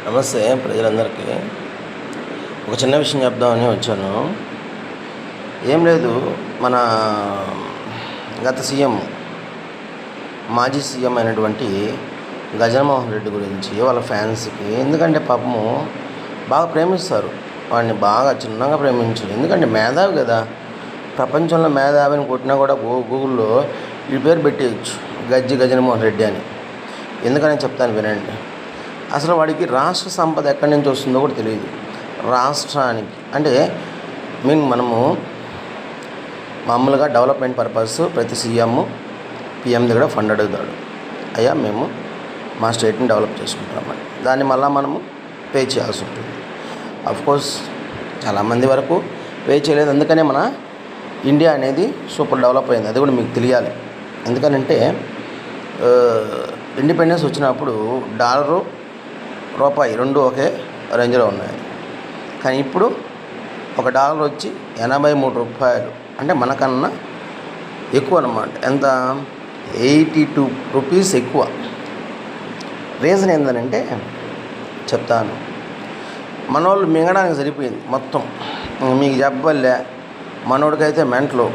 నమస్తే ప్రజలందరికీ. ఒక చిన్న విషయం చెప్దామని వచ్చాను. ఏం లేదు, మన గత సీఎం, మాజీ సీఎం అయినటువంటి గజన్మోహన్ రెడ్డి గురించి వాళ్ళ ఫ్యాన్స్కి, ఎందుకంటే పాపము బాగా ప్రేమిస్తారు వాడిని, బాగా చిన్నగా ప్రేమించారు. ఎందుకంటే మేధావి కదా, ప్రపంచంలో మేధావిని కొట్టినా కూడా గూగుల్లో ఈ పేరు పెట్టేయచ్చు, గజన్మోహన్ రెడ్డి అని. ఎందుకని చెప్తాను వినండి. అసలు వాడికి రాష్ట్ర సంపద ఎక్కడి నుంచి వస్తుందో కూడా తెలియదు. రాష్ట్రానికి అంటే మనము మామూలుగా డెవలప్మెంట్ పర్పస్ ప్రతి సీఎం పిఎం దగ్గర ఫండ్ అడుగుతాడు. అయ్యా మేము మా స్టేట్ని డెవలప్ చేసుకుంటామని, దాన్ని మళ్ళీ మనము పే చేయాల్సి ఉంటుంది. అఫ్కోర్స్ చాలామంది వరకు పే చేయలేదు, అందుకనే మన ఇండియా అనేది సూపర్ డెవలప్ అయింది. అది కూడా మీకు తెలియాలి. ఎందుకనంటే ఇండిపెండెన్స్ వచ్చినప్పుడు డాలరు రూపాయి రెండు ఒకే రేంజ్లో ఉన్నాయి. కానీ ఇప్పుడు ఒక డాలర్ వచ్చి 83 రూపాయలు, అంటే మనకన్నా ఎక్కువ అన్నమాట. ఎంత? 82 రూపీస్ ఎక్కువ. రీజన్ ఏంటంటే చెప్తాను. మనోళ్ళు మింగడానికి సరిపోయింది మొత్తం. మీకు చెప్పలే, మనోడికైతే మెంటలు,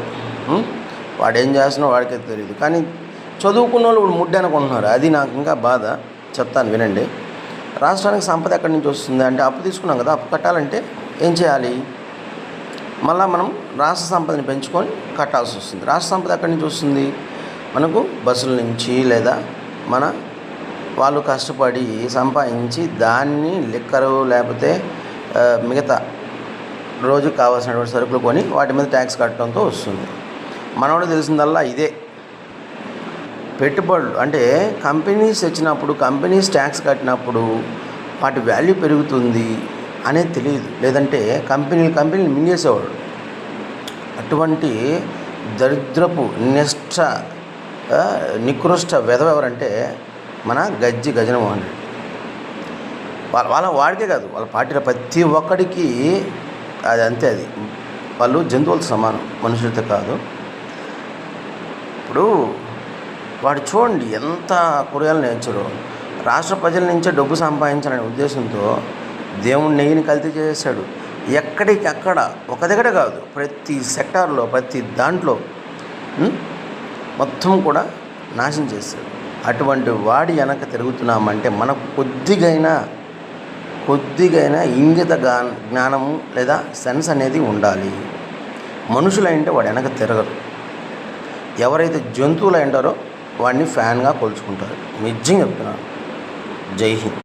వాడు ఏం చేస్తున్నాడో వాడికైతే తెలియదు. కానీ చదువుకున్న వాళ్ళు ఇప్పుడు ముడ్డి అనుకుంటున్నారు. అది నాకు ఇంకా బాధ. చెప్తాను వినండి. రాష్ట్రానికి సంపద ఎక్కడి నుంచి వస్తుంది అంటే అప్పు తీసుకున్నాం కదా, అప్పు కట్టాలంటే ఏం చేయాలి? మళ్ళీ మనం రాష్ట్ర సంపదని పెంచుకొని కట్టాల్సి వస్తుంది. రాష్ట్ర సంపద ఎక్కడి నుంచి వస్తుంది? మనకు బస్సుల నుంచి, లేదా మన వాళ్ళు కష్టపడి సంపాదించి దాన్ని లిక్కరు లేకపోతే మిగతా రోజుకు కావాల్సినటువంటి సరుకులు కొని వాటి మీద ట్యాక్స్ కట్టడంతో వస్తుంది. మనోడు తెలిసిందల్లా ఇదే. పెట్టుబడులు అంటే కంపెనీస్ వచ్చినప్పుడు, కంపెనీస్ ట్యాక్స్ కట్టినప్పుడు వాటి వాల్యూ పెరుగుతుంది అనేది తెలియదు. లేదంటే కంపెనీలు మింగేసేవాడు. అటువంటి దరిద్రపు నికృష్ట వెధవెవరంటే మన గజన్మోహన్ రెడ్డి. వాడికే కాదు, వాళ్ళ పార్టీలో ప్రతి ఒక్కడికి అది అంతే. అది వాళ్ళు జంతువులతో సమానం, మనుషులతో కాదు. ఇప్పుడు వాడు చూడండి ఎంత కుర్యాలు నేర్చరు. రాష్ట్ర ప్రజల నుంచే డబ్బు సంపాదించాలనే ఉద్దేశంతో దేవుని నెయ్యిని కల్తీ చేశాడు. ఎక్కడికక్కడ, ఒక దగ్గర కాదు, ప్రతి సెక్టార్లో, ప్రతి దాంట్లో మొత్తం కూడా నాశనం చేశాడు. అటువంటి వాడి వెనక తిరుగుతున్నామంటే మనకు కొద్దిగైనా ఇంగిత జ్ఞానము లేదా సెన్స్ అనేది ఉండాలి. మనుషులైంటే వాడు వెనక తిరగరు. ఎవరైతే జంతువులు అంటారో వాడిని ఫ్యాన్గా కొలుచుకుంటారు. నిజంగా చెప్తున్నాను. జై హింద్.